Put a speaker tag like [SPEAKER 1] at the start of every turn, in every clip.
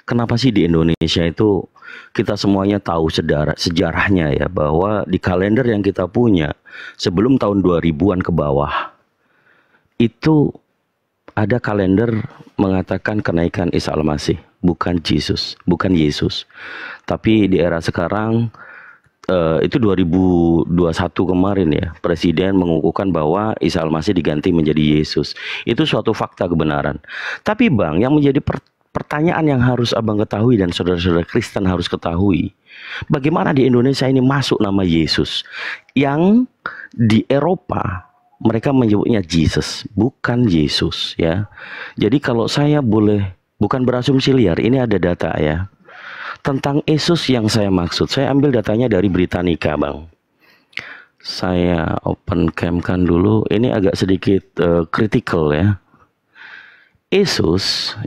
[SPEAKER 1] kenapa sih di Indonesia itu kita semuanya tahu sejarahnya ya, bahwa di kalender yang kita punya sebelum tahun 2000-an ke bawah itu ada kalender mengatakan kenaikan Isa Al-Masih, bukan Yesus. Tapi di era sekarang itu 2021 kemarin ya, Presiden mengukuhkan bahwa Isa Al-Masih diganti menjadi Yesus. Itu suatu fakta kebenaran. Tapi Bang, yang menjadi pertanyaan yang harus Abang ketahui dan saudara-saudara Kristen harus ketahui, bagaimana di Indonesia ini masuk nama Yesus, yang di Eropa mereka menyebutnya Jesus, bukan Yesus ya. Jadi kalau saya boleh, bukan berasumsi liar, ini ada data ya. Tentang Yesus yang saya maksud, saya ambil datanya dari Britannica, Bang. Saya open cam kan dulu, ini agak sedikit critical ya. Yesus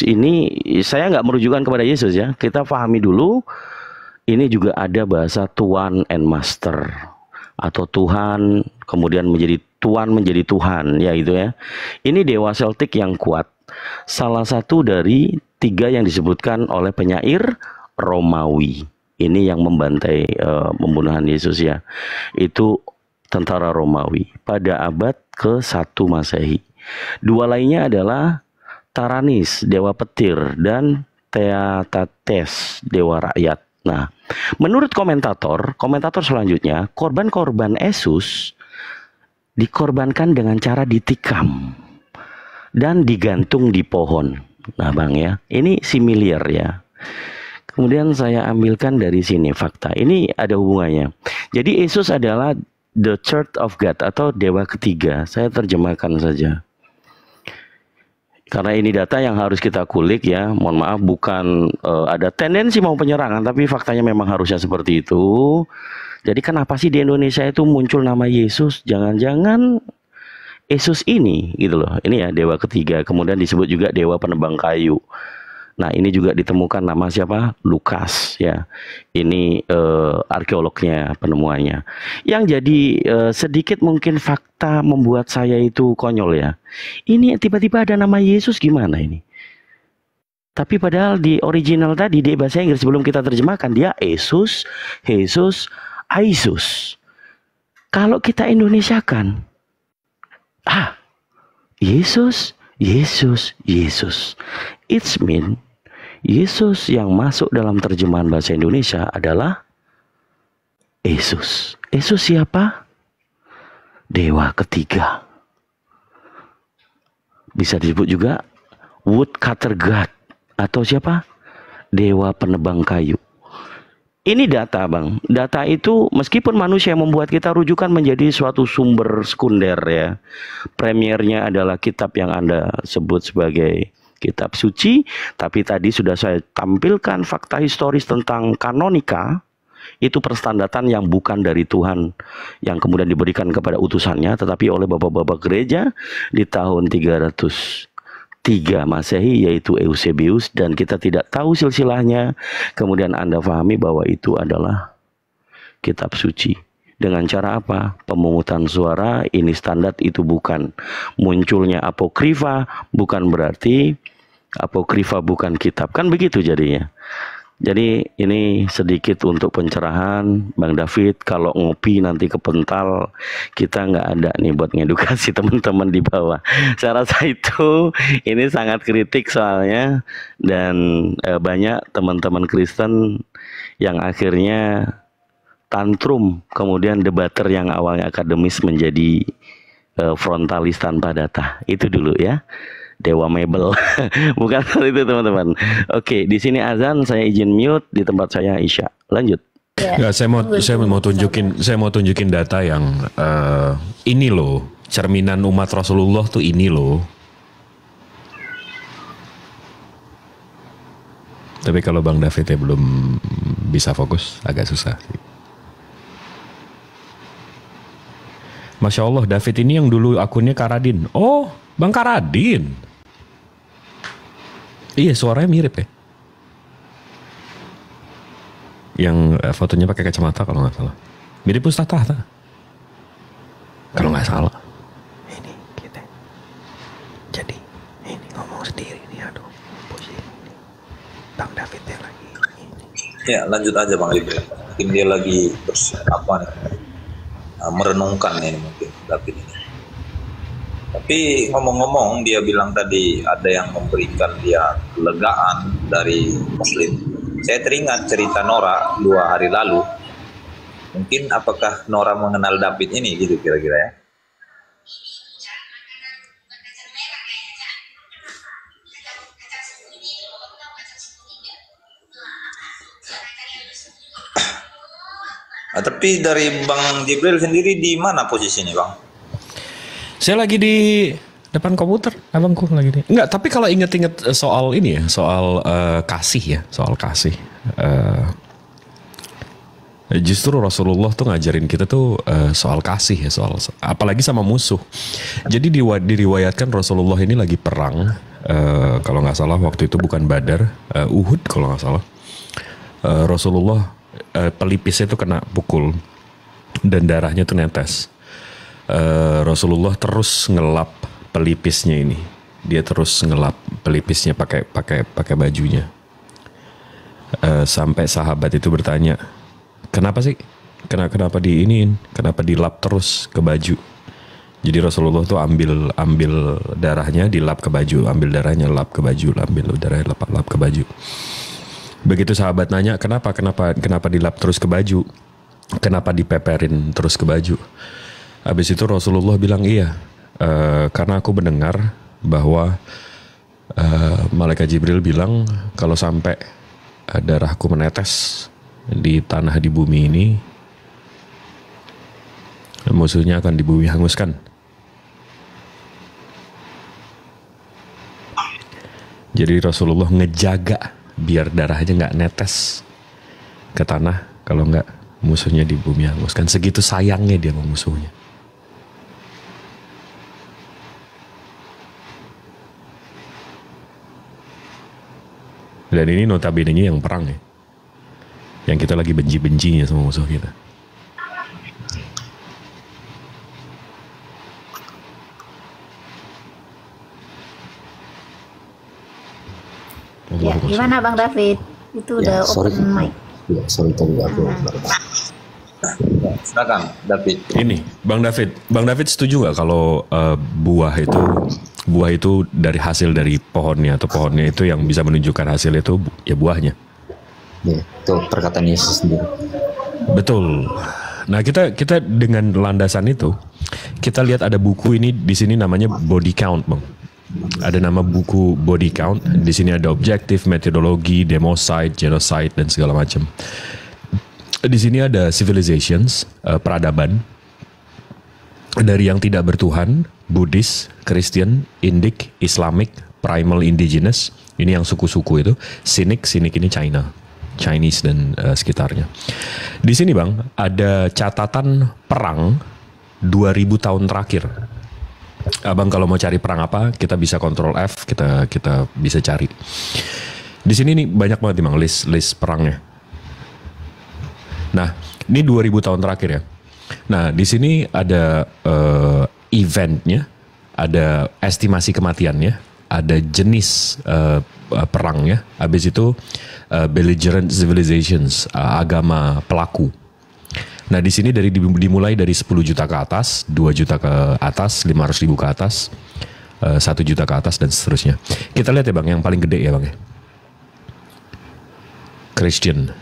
[SPEAKER 1] ini, saya nggak merujukan kepada Yesus ya. Kita pahami dulu, ini juga ada bahasa Tuan and Master. Atau Tuhan kemudian menjadi Tuan menjadi Tuhan ya, itu ya. Ini dewa Celtic yang kuat, salah satu dari 3 yang disebutkan oleh penyair Romawi. Ini yang membantai pembunuhan Yesus ya, itu tentara Romawi pada abad ke-1 Masehi. 2 lainnya adalah Taranis, dewa petir, dan Theatetes, dewa rakyat. Nah, menurut komentator selanjutnya, korban-korban Yesus dikorbankan dengan cara ditikam dan digantung di pohon. Nah, Bang ya, ini similar ya. Kemudian saya ambilkan dari sini fakta. Ini ada hubungannya. Jadi Yesus adalah the Church of God atau dewa ketiga. Saya terjemahkan saja. Karena ini data yang harus kita kulik ya, mohon maaf, bukan ada tendensi mau penyerangan, tapi faktanya memang harusnya seperti itu. Jadi kenapa sih di Indonesia itu muncul nama Yesus? Jangan-jangan Yesus ini gitu loh, ini ya dewa ketiga, kemudian disebut juga dewa penebang kayu. Nah ini juga ditemukan nama siapa? Lukas ya. Ini arkeolognya penemuannya. Yang jadi sedikit mungkin fakta membuat saya itu konyol ya. Ini tiba-tiba ada nama Yesus, gimana ini? Tapi padahal di original tadi di bahasa Inggris sebelum kita terjemahkan dia Jesus, Aisus. Kalau kita Indonesiakan, Yesus. It's mean Yesus yang masuk dalam terjemahan bahasa Indonesia adalah Yesus. Yesus siapa? Dewa ketiga. Bisa disebut juga woodcutter god atau siapa? Dewa penebang kayu. Ini data, Bang. Data itu meskipun manusia membuat kita rujukan menjadi suatu sumber sekunder ya. Premiernya adalah kitab yang Anda sebut sebagai kitab suci, tapi tadi sudah saya tampilkan fakta historis tentang kanonika. Itu perstandatan yang bukan dari Tuhan, yang kemudian diberikan kepada utusannya, tetapi oleh bapak-bapak gereja di tahun 303 Masehi, yaitu Eusebius, dan kita tidak tahu silsilahnya. Kemudian Anda pahami bahwa itu adalah kitab suci. Dengan cara apa? Pemungutan suara. Ini standar, itu bukan. Munculnya apokrifa bukan berarti apokrifa bukan kitab, kan begitu jadinya. Jadi ini sedikit untuk pencerahan, Bang David. Kalau ngopi nanti kepental, kita nggak ada nih buat ngedukasi teman-teman di bawah. Saya rasa itu ini sangat kritik soalnya, dan banyak teman-teman Kristen yang akhirnya tantrum, kemudian debater yang awalnya akademis menjadi frontalis tanpa data. Itu dulu ya. Dewa mebel. Bukan itu teman-teman. Oke, di sini azan, saya izin mute, di tempat saya Isya. Lanjut.
[SPEAKER 2] Ya, saya mau tunjukin data yang ini loh, cerminan umat Rasulullah tuh ini loh. Tapi kalau Bang David ya belum bisa fokus, agak susah sih. Masya Allah, David ini yang dulu akunnya Karadin. Oh, Bang Karadin. Iya, suaranya mirip ya. Yang fotonya pakai kacamata kalau nggak salah. Mirip Ustaz Tahta. Kalau nggak salah.
[SPEAKER 3] Ini kita. Jadi ini ngomong sendiri nih, aduh, pusing.
[SPEAKER 2] Bang David yang lagi.
[SPEAKER 3] Ya, lanjut aja Bang Ibril. Mungkin dia lagi merenungkan ini mungkin David ini. Tapi ngomong-ngomong, dia bilang tadi ada yang memberikan dia kelegaan dari Muslim. Saya teringat cerita Nora 2 hari lalu. Mungkin apakah Nora mengenal David ini gitu kira-kira ya? Tapi dari Bang Jibril sendiri di mana posisinya Bang?
[SPEAKER 2] Saya lagi di depan komputer, abangku lagi di. Enggak, tapi kalau inget-inget soal ini ya, soal kasih ya, soal kasih. Justru Rasulullah tuh ngajarin kita tuh soal kasih ya, soal apalagi sama musuh. Jadi diriwayatkan Rasulullah ini lagi perang, kalau nggak salah waktu itu bukan Badar, Uhud kalau nggak salah. Rasulullah pelipisnya tuh kena pukul dan darahnya tuh netes. Rasulullah terus ngelap pelipisnya ini. Dia terus ngelap pelipisnya pakai bajunya. Sampai sahabat itu bertanya, kenapa sih? Kenapa diiniin? Kenapa dilap terus ke baju? Jadi Rasulullah tuh ambil darahnya dilap ke baju, ambil darahnya lap ke baju, ambil darahnya lap ke baju. Begitu sahabat nanya, kenapa dilap terus ke baju? Kenapa dipeperin terus ke baju? Habis itu Rasulullah bilang, iya, karena aku mendengar bahwa Malaikat Jibril bilang kalau sampai darahku menetes di tanah di bumi ini, musuhnya akan di bumi hanguskan. Jadi Rasulullah ngejaga biar darahnya nggak netes ke tanah, kalau nggak musuhnya di bumi hanguskan. Segitu sayangnya dia sama musuhnya. Dan ini notabene-nya yang perang ya, yang kita lagi benci-bencinya sama musuh kita.
[SPEAKER 4] Ya, gimana Bang David? Itu udah open mic.
[SPEAKER 5] Ya, sorry tadi aku.
[SPEAKER 3] Silakan David.
[SPEAKER 2] Ini Bang David setuju nggak kalau buah itu dari hasil dari pohonnya, atau pohonnya itu yang bisa menunjukkan hasil itu ya buahnya?
[SPEAKER 5] Ya, itu perkataan Yesus sendiri.
[SPEAKER 2] Betul. Nah kita dengan landasan itu kita lihat ada buku ini di sini namanya Body Count, Bang. Ada nama buku Body Count. Di sini ada objektif, metodologi, democide, genocide dan segala macam. Di sini ada civilizations, peradaban dari yang tidak bertuhan, Buddhis, Christian, Indic, Islamic, Primal, Indigenous. Ini yang suku-suku itu. Sinic ini China, Chinese dan sekitarnya. Di sini Bang ada catatan perang 2000 tahun terakhir. Abang kalau mau cari perang apa, kita bisa Ctrl F, kita bisa cari. Di sini nih banyak banget Bang list perangnya. Nah, ini 2000 tahun terakhir ya. Nah, di sini ada eventnya, ada estimasi kematiannya, ada jenis perangnya. Habis itu belligerent civilizations, agama pelaku. Nah, di sini dimulai dari 10 juta ke atas, 2 juta ke atas, 500.000 ke atas, 1 juta ke atas dan seterusnya. Kita lihat ya Bang, yang paling gede ya Bang ya. Christian,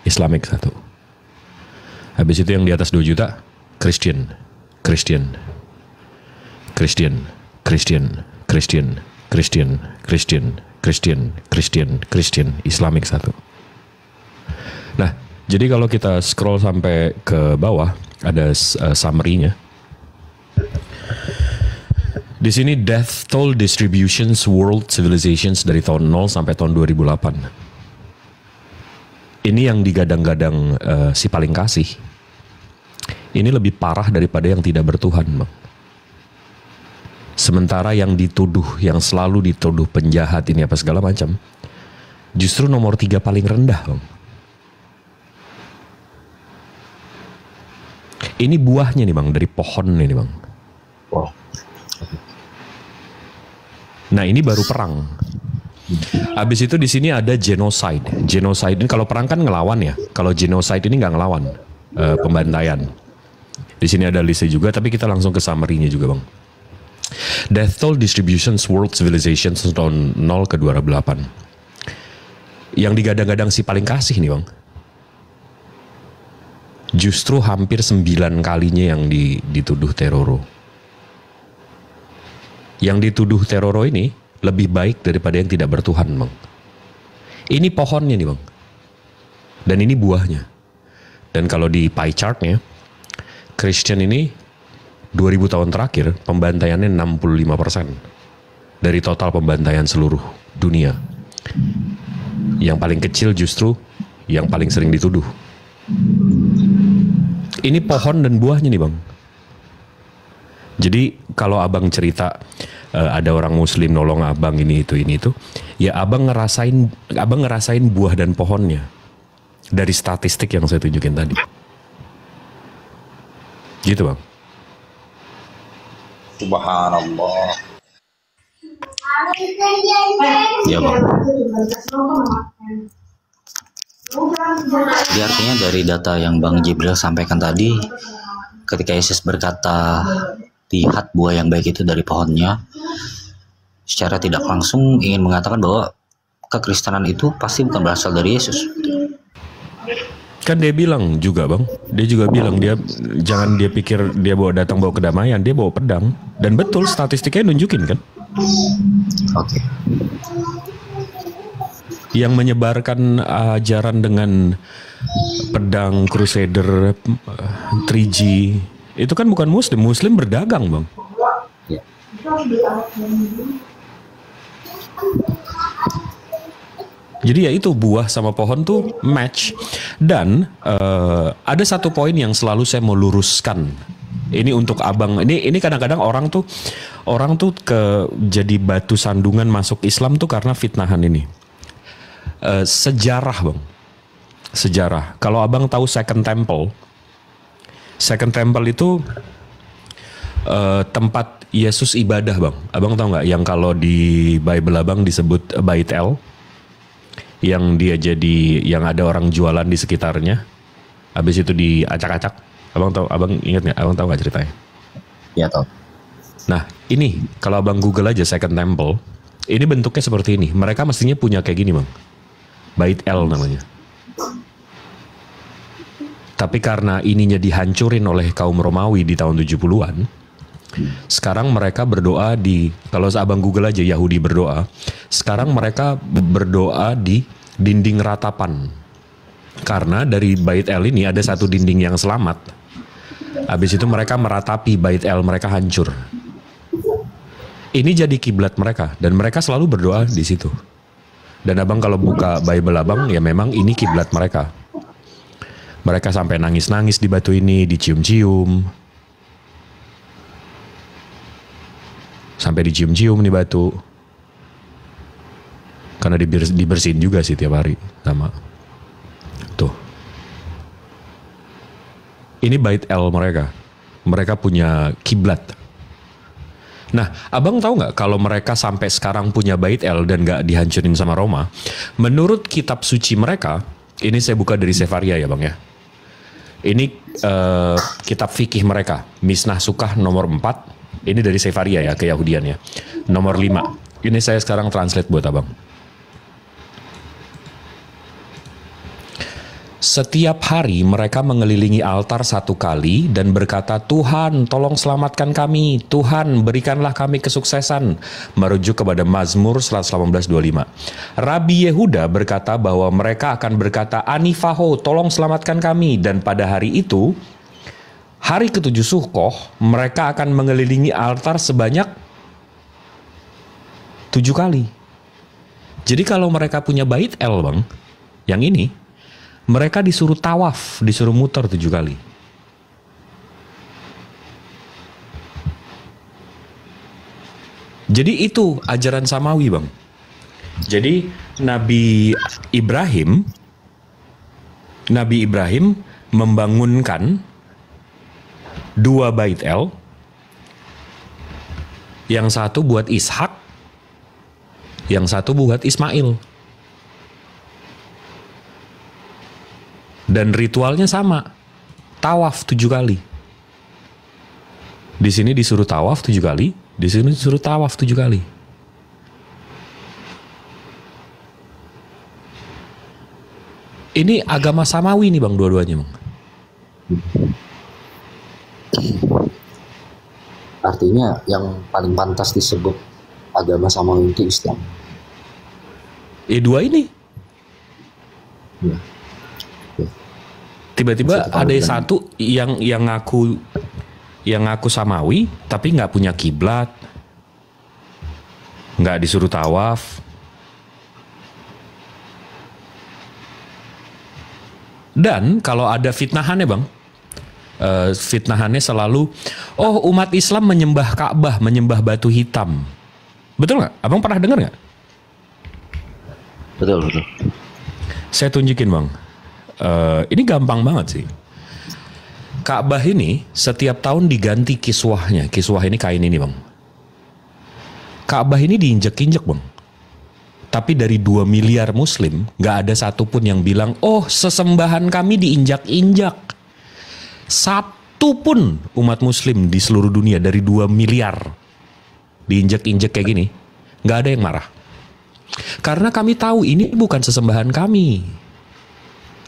[SPEAKER 2] Islamic 1. Habis itu yang di atas 2 juta, Christian, Islamic 1. Nah, jadi kalau kita scroll sampai ke bawah, ada summary-nya. Di sini death toll distributions world civilizations dari tahun 0 sampai tahun 2008. Ini yang digadang-gadang si paling kasih. Ini lebih parah daripada yang tidak bertuhan, Bang. Sementara yang dituduh, yang selalu dituduh penjahat ini apa segala macam, justru nomor 3 paling rendah, Bang. Ini buahnya nih Bang, dari pohon ini Bang.
[SPEAKER 5] Wow.
[SPEAKER 2] Nah ini baru perang. Habis itu di sini ada genocide. Genocide ini kalau perang kan ngelawan ya. Kalau genocide ini nggak ngelawan, pembantaian. Di sini ada listnya juga, tapi kita langsung ke summary-nya juga bang. Death toll distributions world civilizations tahun 0 ke 208. Yang digadang-gadang si paling kasih nih bang. Justru hampir 9 kalinya yang dituduh teroro. Yang dituduh teroro ini lebih baik daripada yang tidak bertuhan bang. Ini pohonnya nih bang. Dan ini buahnya. Dan kalau di pie chart-nya, Christian ini 2000 tahun terakhir pembantaiannya 65% dari total pembantaian seluruh dunia. Yang paling kecil justru yang paling sering dituduh. Ini pohon dan buahnya nih bang. Jadi kalau abang cerita ada orang muslim nolong abang ini itu, ya abang ngerasain buah dan pohonnya dari statistik yang saya tunjukin tadi. Gitu bang.
[SPEAKER 3] Subhanallah.
[SPEAKER 5] Ya bang. Jadi artinya dari data yang Bang Jibril sampaikan tadi, ketika Yesus berkata lihat buah yang baik itu dari pohonnya, secara tidak langsung ingin mengatakan bahwa kekristenan itu pasti bukan berasal dari Yesus.
[SPEAKER 2] Kan dia bilang juga bang, dia juga bilang jangan dia pikir dia datang bawa kedamaian, dia bawa pedang. Dan betul statistiknya nunjukin kan.
[SPEAKER 5] Oke.
[SPEAKER 2] Yang menyebarkan ajaran dengan pedang, crusader, 3G, itu kan bukan muslim, muslim berdagang bang.
[SPEAKER 5] Ya.
[SPEAKER 2] Jadi ya itu buah sama pohon tuh match. Dan ada satu poin yang selalu saya mau luruskan. Ini untuk abang. Ini kadang-kadang orang tuh jadi batu sandungan masuk Islam tuh karena fitnahan ini. Sejarah bang. Sejarah. Kalau abang tahu Second Temple. Second Temple itu tempat Yesus ibadah bang. Abang tahu nggak yang kalau di Bible abang disebut Bait El? Yang dia jadi, yang ada orang jualan di sekitarnya, habis itu diacak-acak. Abang tahu, abang ingat nggak? Abang tahu nggak ceritanya?
[SPEAKER 5] Ya tahu.
[SPEAKER 2] Nah ini kalau abang Google aja Second Temple, ini bentuknya seperti ini. Mereka mestinya punya kayak gini bang, Bait El namanya. Tapi karena ininya dihancurin oleh kaum Romawi di tahun 70-an, sekarang mereka berdoa kalau abang Google aja Yahudi berdoa, sekarang mereka berdoa di dinding ratapan. Karena dari Bait El ini ada satu dinding yang selamat. Habis itu mereka meratapi Bait El, mereka hancur. Ini jadi kiblat mereka dan mereka selalu berdoa di situ. Dan abang kalau buka Bible abang, ya memang ini kiblat mereka. Mereka sampai nangis-nangis di batu ini, dicium-cium. Sampai dicium-cium di batu. Karena dibersihin juga sih tiap hari sama. Tuh. Ini Bait El mereka. Mereka punya kiblat. Nah, abang tahu nggak kalau mereka sampai sekarang punya Bait El dan nggak dihancurin sama Roma? Menurut kitab suci mereka, ini saya buka dari Sefaria ya bang ya. Ini kitab fikih mereka, Misnah Sukah nomor 4. Ini dari Sefaria ya, keyahudian ya. Nomor 5. Ini saya sekarang translate buat abang. Setiap hari mereka mengelilingi altar 1 kali dan berkata, Tuhan tolong selamatkan kami, Tuhan berikanlah kami kesuksesan. Merujuk kepada Mazmur 118:25. Rabi Yehuda berkata bahwa mereka akan berkata, Anifaho tolong selamatkan kami. Dan pada hari itu, hari ke-7 Sukkoh, mereka akan mengelilingi altar sebanyak 7 kali. Jadi kalau mereka punya Bait El bang, yang ini, mereka disuruh tawaf, disuruh muter 7 kali. Jadi itu ajaran Samawi bang. Jadi Nabi Ibrahim membangunkan 2 Bait El. Yang satu buat Ishak, yang satu buat Ismail. Dan ritualnya sama, tawaf 7 kali. Di sini disuruh tawaf 7 kali, di sini disuruh tawaf 7 kali. Ini agama samawi nih Bang, dua-duanya Bang.
[SPEAKER 5] Artinya yang paling pantas disebut agama samawi itu Islam.
[SPEAKER 2] Dua ini.
[SPEAKER 5] Ya.
[SPEAKER 2] Tiba-tiba ada satu yang ngaku samawi tapi nggak punya kiblat, nggak disuruh tawaf. Dan kalau ada fitnahannya Bang, fitnahannya selalu, oh umat Islam menyembah Ka'bah, menyembah batu hitam. Betul nggak? Abang pernah dengar nggak?
[SPEAKER 5] Betul.
[SPEAKER 2] Saya tunjukin Bang. Ini gampang banget sih. Ka'bah ini setiap tahun diganti kiswahnya. Kiswah ini kain ini Bang. Ka'bah ini diinjek-injek Bang. Tapi dari 2 miliar muslim, gak ada satupun yang bilang, oh sesembahan kami diinjak-injak. Satu pun umat muslim di seluruh dunia dari 2 miliar diinjak-injak kayak gini, gak ada yang marah. Karena kami tahu ini bukan sesembahan kami.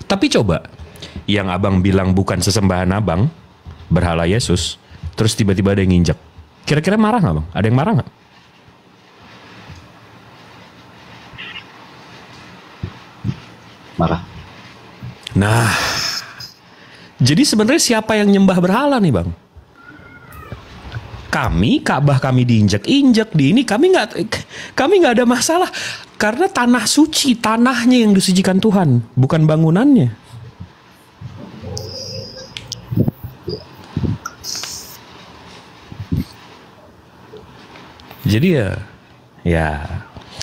[SPEAKER 2] Tapi coba, yang abang bilang bukan sesembahan abang, berhala Yesus, terus tiba-tiba ada yang nginjak. Kira-kira marah gak Bang? Ada yang marah gak?
[SPEAKER 5] Marah.
[SPEAKER 2] Nah, jadi sebenarnya siapa yang nyembah berhala nih Bang? Kami, Ka'bah kami diinjak-injak di ini, kami nggak ada masalah karena tanah suci, tanahnya yang disucikan Tuhan, bukan bangunannya. Jadi ya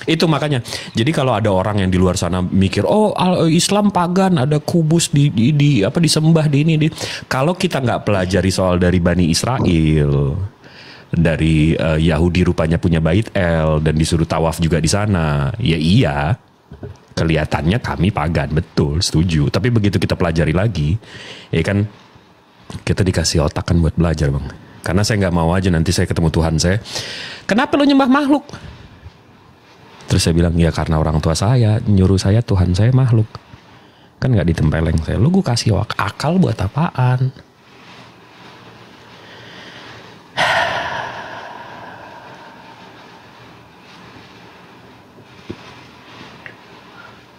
[SPEAKER 2] itu makanya. Jadi kalau ada orang yang di luar sana mikir, oh Islam pagan, ada kubus disembah di ini. Kalau kita nggak pelajari soal dari Bani Israel, dari Yahudi rupanya punya Bait El dan disuruh tawaf juga di sana. Ya iya, kelihatannya kami pagan, betul, setuju. Tapi begitu kita pelajari lagi, ya kan kita dikasih otak kan buat belajar Bang. Karena saya nggak mau aja nanti saya ketemu Tuhan saya, kenapa lo nyembah makhluk? Terus saya bilang, ya karena orang tua saya nyuruh saya, Tuhan saya makhluk. Kan gak ditempeleng saya. Lu gue kasih akal buat apaan?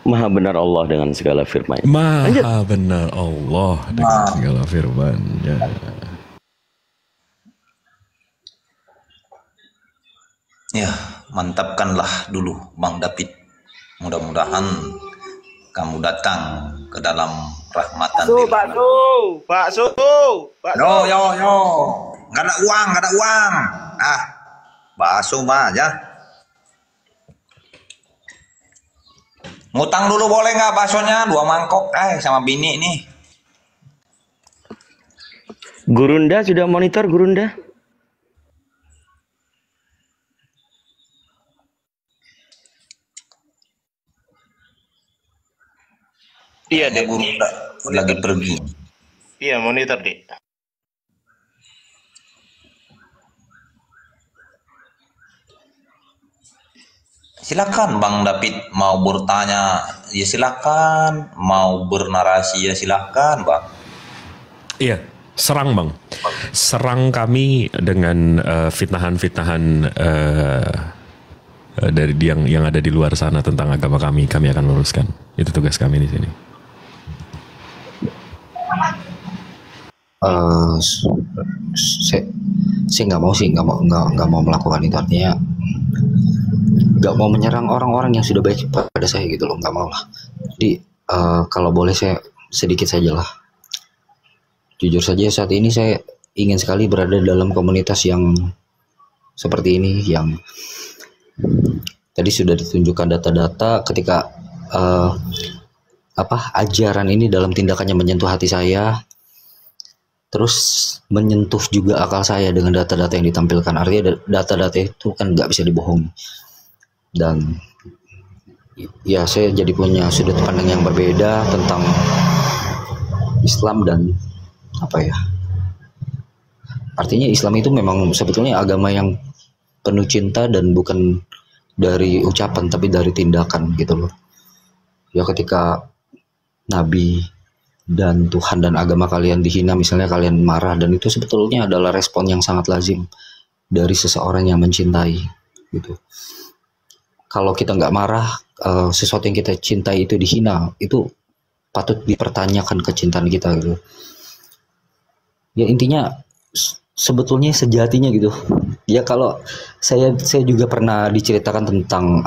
[SPEAKER 1] Maha benar Allah dengan segala firman.
[SPEAKER 2] Maha benar Allah dengan segala firman-Nya.
[SPEAKER 3] Ya, mantapkanlah dulu Bang David. Mudah-mudahan kamu datang ke dalam rahmatan.
[SPEAKER 6] Bakso.
[SPEAKER 3] Yo. Nggak ada uang. Bakso mah aja. Ngutang dulu boleh nggak baksonya? 2 mangkok, sama bini nih.
[SPEAKER 1] Gurunda sudah monitor Gurunda?
[SPEAKER 6] Iya deh.
[SPEAKER 3] Guru lagi pergi.
[SPEAKER 6] Iya monitor deh.
[SPEAKER 3] Silakan Bang David, mau bertanya ya silakan, mau bernarasi ya silakan Bang.
[SPEAKER 2] Iya, serang Bang. Serang kami dengan fitnahan-fitnahan dari yang ada di luar sana tentang agama kami akan luruskan. Itu tugas kami di sini.
[SPEAKER 5] Saya nggak mau melakukan itu, artinya nggak mau menyerang orang-orang yang sudah baik pada saya gitu loh, nggak mau lah. Jadi kalau boleh saya sedikit saja lah. Jujur saja saat ini saya ingin sekali berada dalam komunitas yang seperti ini, yang tadi sudah ditunjukkan data-data ketika ajaran ini dalam tindakannya menyentuh hati saya, terus menyentuh juga akal saya dengan data-data yang ditampilkan. Artinya data-data itu kan nggak bisa dibohongi. Dan ya saya jadi punya sudut pandang yang berbeda tentang Islam dan apa ya, artinya Islam itu memang sebetulnya agama yang penuh cinta dan bukan dari ucapan tapi dari tindakan gitu loh. Ya ketika Nabi dan Tuhan dan agama kalian dihina, misalnya kalian marah, dan itu sebetulnya adalah respon yang sangat lazim dari seseorang yang mencintai gitu. Kalau kita nggak marah, sesuatu yang kita cintai itu dihina, itu patut dipertanyakan kecintaan kita gitu. Ya intinya sebetulnya sejatinya gitu. Ya kalau saya juga pernah diceritakan tentang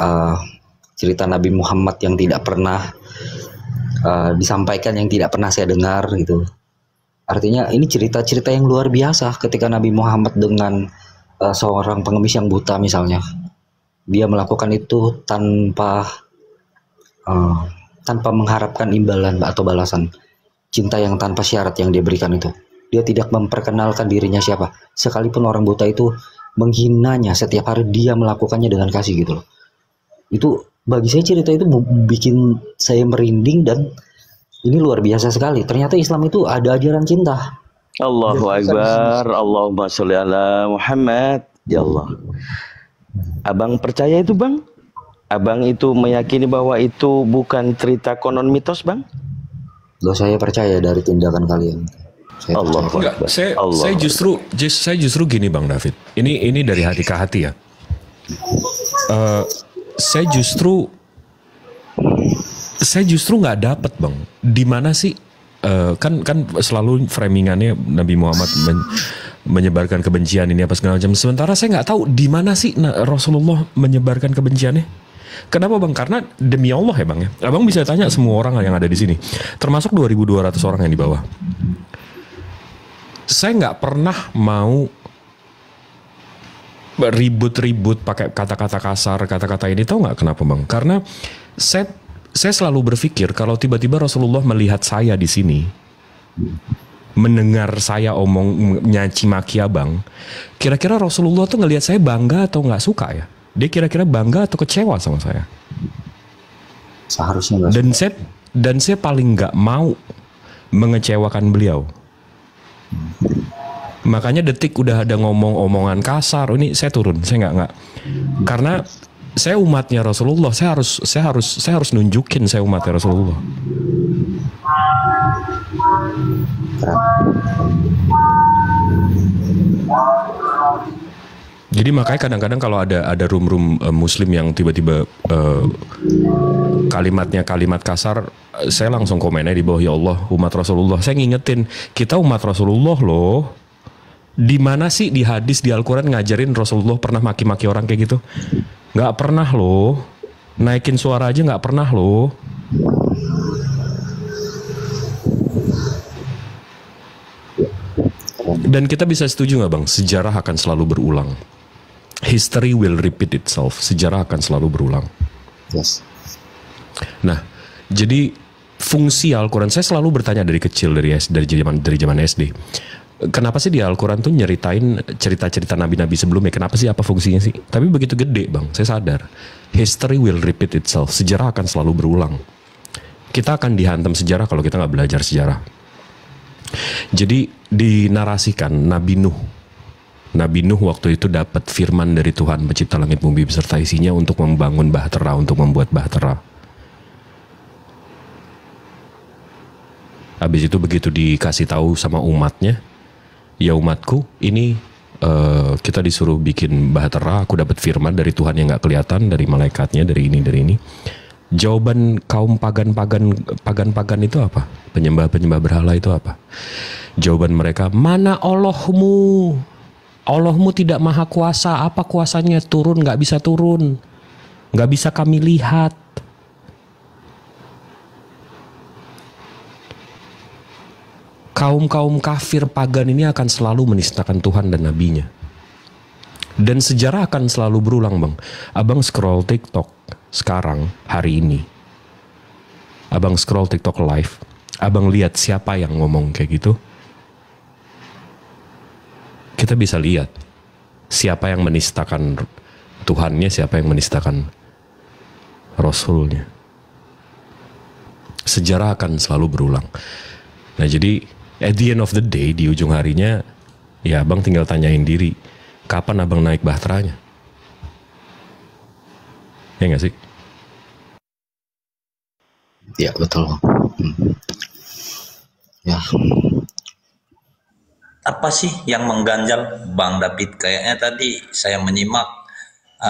[SPEAKER 5] cerita Nabi Muhammad yang tidak pernah disampaikan, yang tidak pernah saya dengar gitu. Artinya ini cerita-cerita yang luar biasa ketika Nabi Muhammad dengan seorang pengemis yang buta misalnya. Dia melakukan itu tanpa mengharapkan imbalan atau balasan. Cinta yang tanpa syarat yang dia berikan itu. Dia tidak memperkenalkan dirinya siapa. Sekalipun orang buta itu menghinanya, setiap hari dia melakukannya dengan kasih gitu loh. Itu bagi saya cerita itu bikin saya merinding, dan ini luar biasa sekali. Ternyata Islam itu ada ajaran cinta.
[SPEAKER 1] Allahu Akbar, Allahumma sholli ala Muhammad. Ya Allah. Abang percaya itu, Bang? Abang itu meyakini bahwa itu bukan cerita konon mitos, Bang?
[SPEAKER 5] Loh, saya percaya dari tindakan kalian.
[SPEAKER 1] Allah.
[SPEAKER 2] Enggak, saya justru gini Bang David. Ini dari hati ke hati ya. Saya justru nggak dapet Bang. Di mana sih kan selalu framingannya Nabi Muhammad menyebarkan kebencian ini apa segala macam. Sementara saya nggak tahu di mana sih Rasulullah menyebarkan kebenciannya. Kenapa Bang? Karena demi Allah ya Bang ya. Abang bisa tanya semua orang yang ada di sini, termasuk 2.200 orang yang di bawah. Saya nggak pernah mau ribut-ribut pakai kata-kata kasar, kata-kata ini. Tahu nggak kenapa Bang? Karena saya selalu berpikir kalau tiba-tiba Rasulullah melihat saya di sini, mendengar saya omong nyaci maki Abang, kira-kira Rasulullah tuh ngelihat saya bangga atau nggak suka ya? Dia kira-kira bangga atau kecewa sama saya?
[SPEAKER 5] Seharusnya nggak suka.
[SPEAKER 2] Dan saya paling nggak mau mengecewakan beliau. Makanya detik udah ada ngomong-omongan kasar, ini saya turun, saya nggak, karena saya umatnya Rasulullah, saya harus nunjukin saya umatnya Rasulullah. Jadi makanya kadang-kadang kalau ada room Muslim yang tiba-tiba kalimatnya kalimat kasar, saya langsung komennya di bawah, ya Allah umat Rasulullah. Saya ngingetin kita umat Rasulullah loh. Di mana sih di hadis di Al-Quran ngajarin Rasulullah pernah maki-maki orang kayak gitu? Nggak pernah loh. Naikin suara aja nggak pernah loh. Dan kita bisa setuju nggak Bang? Sejarah akan selalu berulang. History will repeat itself. Sejarah akan selalu berulang.
[SPEAKER 5] Yes.
[SPEAKER 2] Nah, jadi fungsi Al-Quran, saya selalu bertanya dari kecil, dari zaman SD. Kenapa sih di Al-Quran tuh nyeritain cerita-cerita nabi-nabi sebelumnya? Kenapa sih, apa fungsinya sih? Tapi begitu gede Bang, saya sadar. History will repeat itself. Sejarah akan selalu berulang. Kita akan dihantam sejarah kalau kita nggak belajar sejarah. Jadi dinarasikan Nabi Nuh waktu itu dapat firman dari Tuhan pencipta langit bumi beserta isinya untuk membangun bahtera, untuk membuat bahtera. Habis itu begitu dikasih tahu sama umatnya, ya umatku ini kita disuruh bikin bahtera, aku dapat firman dari Tuhan yang nggak kelihatan, dari malaikatnya, dari ini. Jawaban kaum pagan itu apa? Penyembah berhala itu apa? Jawaban mereka, mana Allahmu? Allahmu tidak maha kuasa. Apa kuasanya? Turun, nggak bisa turun. Nggak bisa kami lihat. Kaum kafir pagan ini akan selalu menistakan Tuhan dan nabinya. Dan sejarah akan selalu berulang Bang. Abang scroll TikTok sekarang, hari ini. Abang scroll TikTok live. Abang lihat siapa yang ngomong kayak gitu. Kita bisa lihat siapa yang menistakan Tuhannya, siapa yang menistakan Rasulnya. Sejarah akan selalu berulang. Nah jadi at the end of the day, di ujung harinya, ya abang tinggal tanyain diri, kapan abang naik bahteranya? Ya nggak sih?
[SPEAKER 5] Ya betul. Ya.
[SPEAKER 3] Apa sih yang mengganjal Bang David? Kayaknya tadi saya menyimak,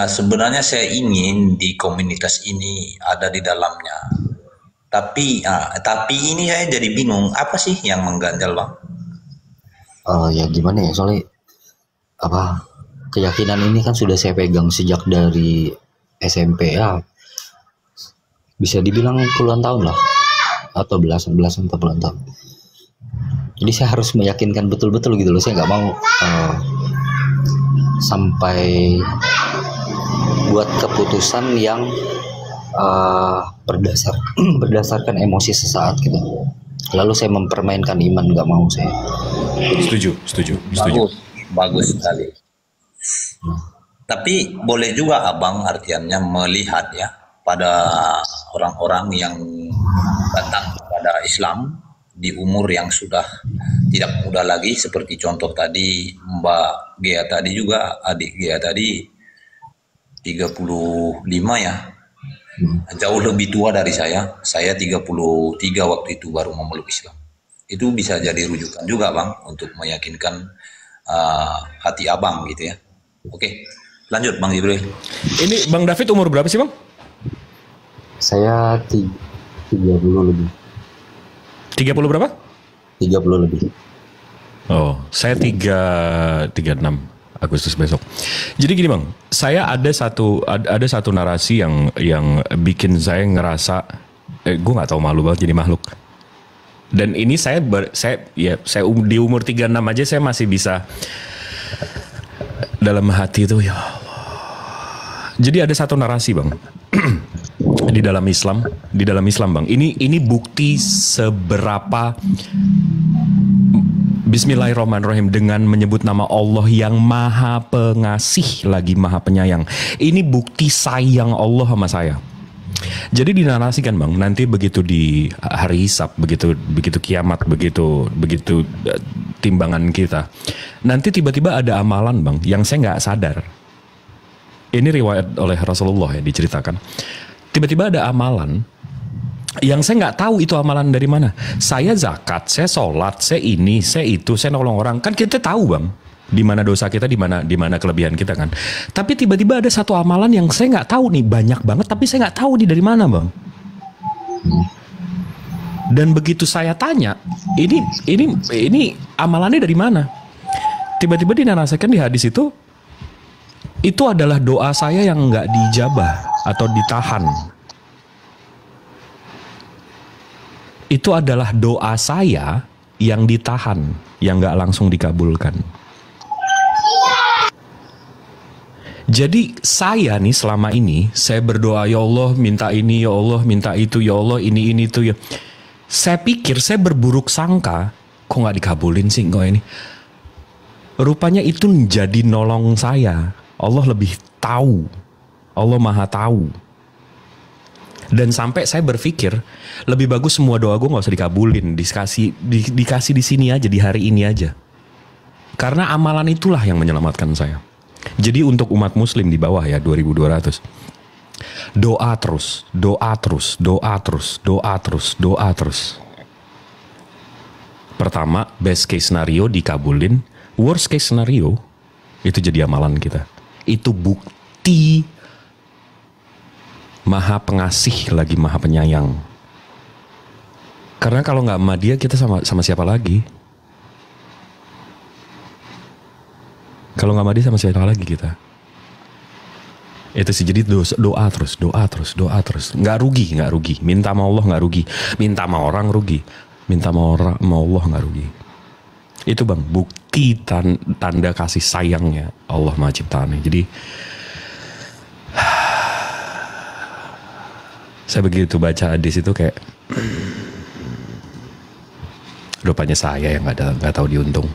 [SPEAKER 3] sebenarnya saya ingin di komunitas ini ada di dalamnya. Tapi ini saya jadi bingung, apa sih yang mengganjal Bang?
[SPEAKER 5] Ya gimana ya, soalnya apa, keyakinan ini kan sudah saya pegang sejak dari SMP ya, bisa dibilang puluhan tahun lah, atau belasan atau puluhan tahun. Jadi saya harus meyakinkan betul-betul gitu loh, saya nggak mau sampai buat keputusan yang berdasarkan emosi sesaat gitu. Lalu saya mempermainkan iman, nggak mau saya.
[SPEAKER 2] Setuju.
[SPEAKER 3] Bagus sekali. Tapi boleh juga abang artiannya melihat ya pada orang-orang yang datang kepada Islam di umur yang sudah tidak muda lagi, seperti contoh tadi Mbak Gea tadi juga, adik Gea tadi 35 ya. Jauh lebih tua dari saya 33 waktu itu baru memeluk Islam. Itu bisa jadi rujukan juga Bang untuk meyakinkan hati abang gitu ya. Oke, lanjut Bang Jibril.
[SPEAKER 2] Ini Bang David umur berapa sih Bang?
[SPEAKER 5] Saya 30 lebih.
[SPEAKER 2] 30 berapa?
[SPEAKER 5] 30 lebih.
[SPEAKER 2] Oh, saya 36 Agustus besok. Jadi gini Bang, saya ada satu narasi yang bikin saya ngerasa gue nggak tahu, malu banget jadi makhluk. Dan ini saya di umur 36 aja saya masih bisa dalam hati itu, ya Allah. Jadi ada satu narasi Bang. di dalam Islam Bang. Ini bukti seberapa Bismillahirrahmanirrahim, dengan menyebut nama Allah yang Maha Pengasih lagi Maha Penyayang. Ini bukti sayang Allah sama saya. Jadi dinarasikan Bang, nanti begitu di hari hisab, begitu kiamat, begitu timbangan kita, nanti tiba-tiba ada amalan Bang yang saya nggak sadar. Ini riwayat oleh Rasulullah ya, diceritakan. Tiba-tiba ada amalan yang saya nggak tahu itu amalan dari mana. Saya zakat, saya sholat, saya ini, saya itu, saya nolong orang. Kan kita tahu Bang, di mana dosa kita, di mana kelebihan kita kan. Tapi tiba-tiba ada satu amalan yang saya nggak tahu nih, banyak banget, tapi saya nggak tahu nih dari mana Bang. Dan begitu saya tanya, ini amalannya dari mana? Tiba-tiba dinarasikan di hadis itu adalah doa saya yang nggak dijabah atau ditahan. Itu adalah doa saya yang ditahan, yang nggak langsung dikabulkan. Jadi saya nih selama ini, saya berdoa, ya Allah minta ini, ya Allah minta itu, ya Allah ini itu ya. Saya pikir, saya berburuk sangka, kok nggak dikabulin sih kok ini. Rupanya itu menjadi nolong saya. Allah lebih tahu, Allah Maha tahu. Dan sampai saya berpikir lebih bagus semua doa gue nggak usah dikabulin, dikasih di sini aja, di hari ini aja. Karena amalan itulah yang menyelamatkan saya. Jadi untuk umat muslim di bawah ya 2200, doa terus, doa terus, doa terus, doa terus, doa terus. Pertama, best case scenario dikabulin, worst case scenario itu jadi amalan kita. Itu bukti Maha Pengasih lagi Maha Penyayang. Karena kalau nggak sama dia, kita sama siapa lagi? Kalau nggak sama dia, sama siapa lagi kita? Itu sih, jadi doa terus, doa terus, doa terus. Nggak rugi. Minta sama Allah nggak rugi. Minta sama orang rugi. Minta sama Allah nggak rugi. Itu Bang, bukti tanda kasih sayangnya Allah Maha Ciptaannya. Jadi saya begitu baca hadis itu kayak rupanya saya yang nggak tahu diuntung.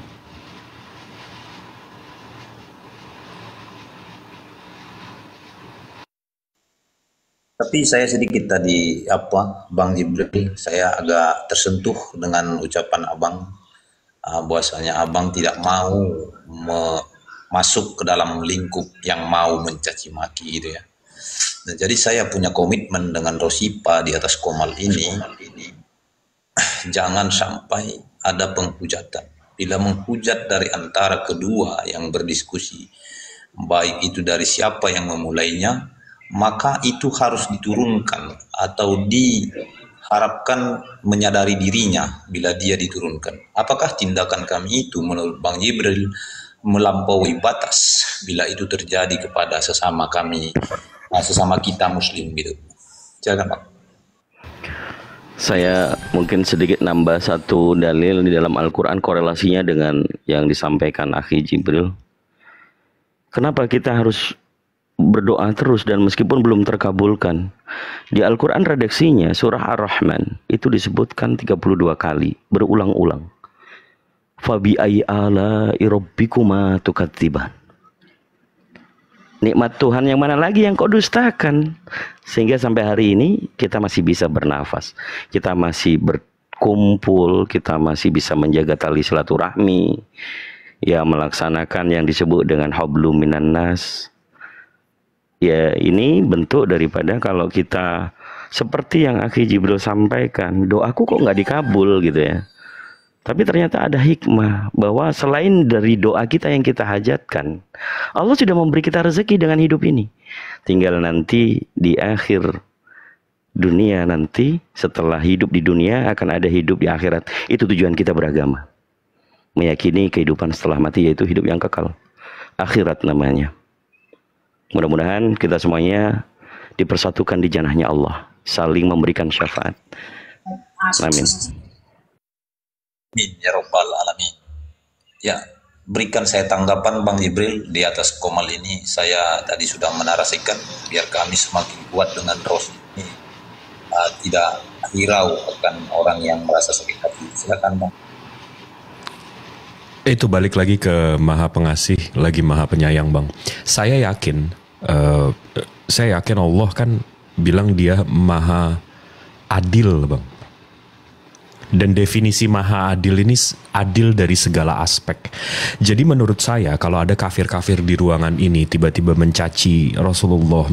[SPEAKER 3] Tapi saya sedikit tadi Bang Jibril, saya agak tersentuh dengan ucapan Abang, bahwasanya Abang tidak mau masuk ke dalam lingkup yang mau mencaci maki gitu ya. Nah, jadi saya punya komitmen dengan Rosipa di atas Komal ini, jangan sampai ada penghujatan. Bila menghujat dari antara kedua yang berdiskusi, baik itu dari siapa yang memulainya, maka itu harus diturunkan atau diharapkan menyadari dirinya bila dia diturunkan. Apakah tindakan kami itu menurut Bang Jibril melampaui batas bila itu terjadi kepada sesama kami, sesama kita Muslim gitu? Silakan Bang.
[SPEAKER 1] Saya mungkin sedikit nambah satu dalil di dalam Al-Quran korelasinya dengan yang disampaikan Akhi Jibril. Kenapa kita harus berdoa terus dan meskipun belum terkabulkan? Di Al-Quran redaksinya surah Ar-Rahman itu disebutkan 32 kali berulang-ulang. Fabi ayyi ala'i rabbikuma tukadziban. Nikmat Tuhan yang mana lagi yang kau dustakan? Sehingga sampai hari ini kita masih bisa bernafas, kita masih berkumpul, kita masih bisa menjaga tali silaturahmi, ya melaksanakan yang disebut dengan hablum minan nas. Ya ini bentuk daripada kalau kita seperti yang Akhi Jibril sampaikan, doaku kok nggak dikabul gitu ya. Tapi ternyata ada hikmah bahwa selain dari doa kita yang kita hajatkan, Allah sudah memberi kita rezeki dengan hidup ini. Tinggal nanti di akhir dunia nanti, setelah hidup di dunia akan ada hidup di akhirat. Itu tujuan kita beragama. Meyakini kehidupan setelah mati yaitu hidup yang kekal. Akhirat namanya. Mudah-mudahan kita semuanya dipersatukan di janahnya Allah. Saling memberikan syafaat. Amin.
[SPEAKER 3] Amin ya Rabbal Alamin. Ya, berikan saya tanggapan Bang Jibril di atas Komal ini. Saya tadi sudah menarasikan biar kami semakin kuat dengan Ros ini, tidak hirau akan orang yang merasa sakit hati. Silakan Bang.
[SPEAKER 2] Itu balik lagi ke Maha Pengasih, lagi Maha Penyayang Bang. Saya yakin Allah kan bilang dia Maha Adil Bang. Dan definisi maha adil ini adil dari segala aspek. Jadi menurut saya kalau ada kafir-kafir di ruangan ini tiba-tiba mencaci Rasulullah,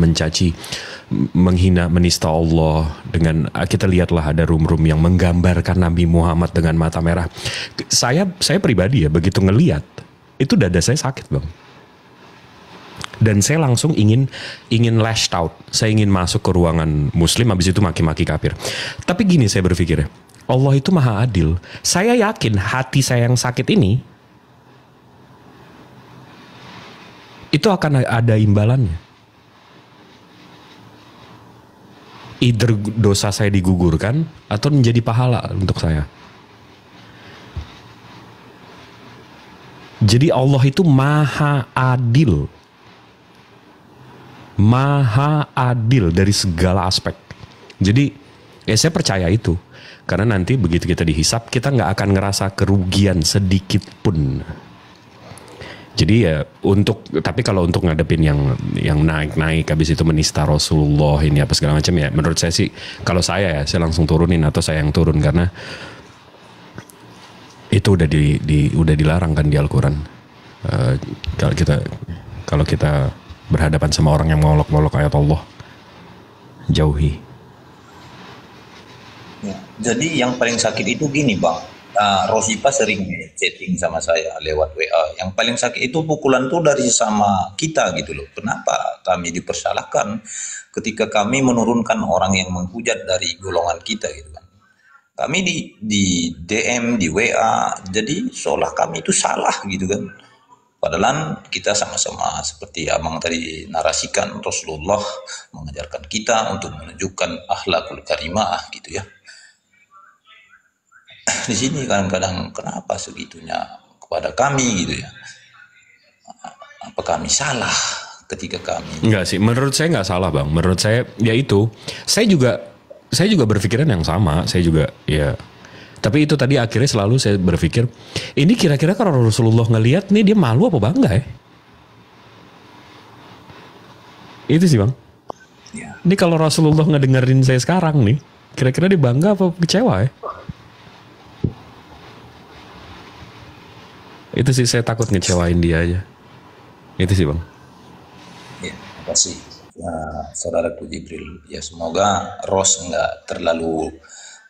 [SPEAKER 2] menghina, menista Allah, dengan kita lihatlah ada room-room yang menggambarkan Nabi Muhammad dengan mata merah. Saya pribadi ya begitu ngelihat itu dada saya sakit Bang. Dan saya langsung ingin lashed out. Saya ingin masuk ke ruangan Muslim habis itu maki-maki kafir. Tapi gini saya berpikir, Allah itu maha adil. Saya yakin hati saya yang sakit ini itu akan ada imbalannya. Either dosa saya digugurkan atau menjadi pahala untuk saya. Jadi Allah itu maha adil. Maha adil dari segala aspek. Jadi ya saya percaya itu. Karena nanti begitu kita dihisap, kita nggak akan ngerasa kerugian sedikit pun. Jadi ya tapi kalau untuk ngadepin yang naik-naik, habis itu menista Rasulullah ini apa segala macam ya, menurut saya sih, kalau saya langsung turunin atau saya yang turun karena itu udah dilarang kan di Al-Quran. Kalau kita berhadapan sama orang yang ngolok-ngolok ayat Allah, jauhi.
[SPEAKER 3] Ya, jadi yang paling sakit itu gini Bang, Rosipa sering chatting sama saya lewat WA. Yang paling sakit itu pukulan tuh dari sama kita gitu loh. Kenapa kami dipersalahkan ketika kami menurunkan orang yang menghujat dari golongan kita gitu kan. Kami di DM, di WA, jadi seolah kami itu salah gitu kan. Padahal kita sama-sama seperti Abang tadi narasikan, Rasulullah mengajarkan kita untuk menunjukkan akhlakul karimah gitu ya. Di sini kadang-kadang kenapa segitunya kepada kami gitu ya? Apa kami salah ketika kami?
[SPEAKER 2] Enggak sih, menurut saya nggak salah Bang. Menurut saya ya itu, saya juga berpikiran yang sama. Saya juga ya. Tapi itu tadi akhirnya selalu saya berpikir, ini kira-kira kalau Rasulullah ngelihat nih dia malu apa bangga ya? Itu sih Bang.
[SPEAKER 3] Ya.
[SPEAKER 2] Ini kalau Rasulullah ngedengerin saya sekarang nih, kira-kira dia bangga apa kecewa ya? Itu sih saya takut ngecewain dia aja. Itu sih Bang.
[SPEAKER 3] Ya, terima kasih saudaraku Jibril. Ya semoga Ros nggak terlalu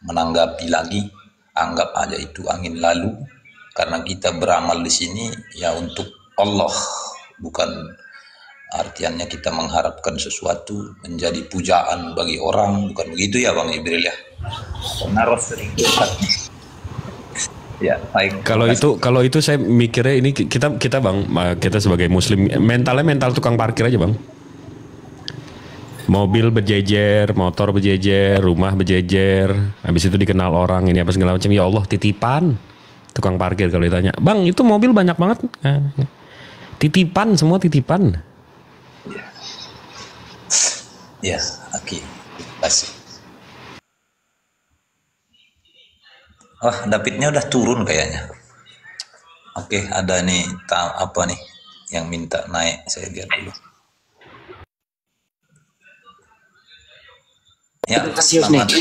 [SPEAKER 3] menanggapi lagi. Anggap aja itu angin lalu. Karena kita beramal di sini ya untuk Allah, bukan artiannya kita mengharapkan sesuatu menjadi pujaan bagi orang, bukan begitu ya Bang Jibril ya. Karena Ros sering ya, baik.
[SPEAKER 2] Kalau itu saya mikirnya ini kita Bang, kita sebagai muslim mentalnya mental tukang parkir aja Bang. Mobil berjejer, motor berjejer, rumah berjejer, habis itu dikenal orang ini apa segala macam. Ya Allah, titipan. Tukang parkir kalau ditanya, "Bang, itu mobil banyak banget." Titipan, semua titipan.
[SPEAKER 3] Ya, oke. Terima kasih. Oh, Davidnya udah turun kayaknya. Oke, ada nih apa nih yang minta naik, saya lihat dulu. Ya, selamat.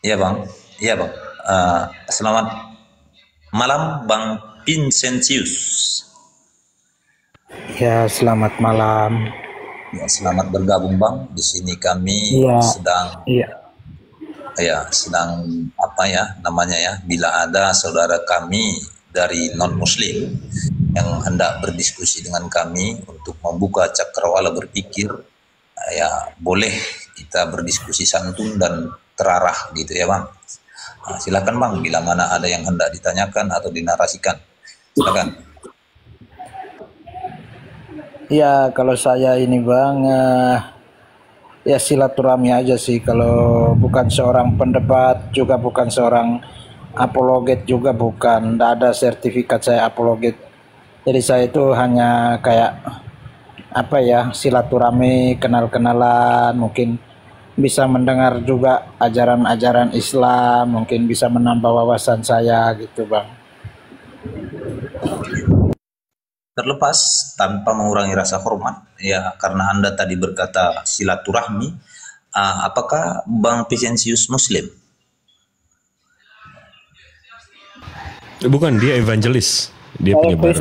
[SPEAKER 3] Iya Bang, iya Bang. Selamat malam Bang Vincentius.
[SPEAKER 7] Ya, selamat malam.
[SPEAKER 3] Ya, selamat bergabung Bang. Di sini kami sedang apa ya namanya ya, bila ada saudara kami dari non muslim yang hendak berdiskusi dengan kami untuk membuka cakrawala berpikir, ya boleh kita berdiskusi santun dan terarah gitu ya Bang. Nah, silakan Bang, bila mana ada yang hendak ditanyakan atau dinarasikan, silakan.
[SPEAKER 7] Ya, kalau saya ini Bang, ya silaturahmi aja sih. Kalau bukan seorang pendebat, juga bukan seorang apologet, juga bukan. Tidak ada sertifikat saya apologet. Jadi saya itu hanya kayak apa ya, silaturahmi, kenal-kenalan, mungkin bisa mendengar juga ajaran-ajaran Islam, mungkin bisa menambah wawasan saya gitu Bang.
[SPEAKER 3] Terlepas tanpa mengurangi rasa hormat ya, karena Anda tadi berkata silaturahmi, apakah Bang Vincentius Muslim?
[SPEAKER 2] Bukan, dia evangelis. Dia penyebar.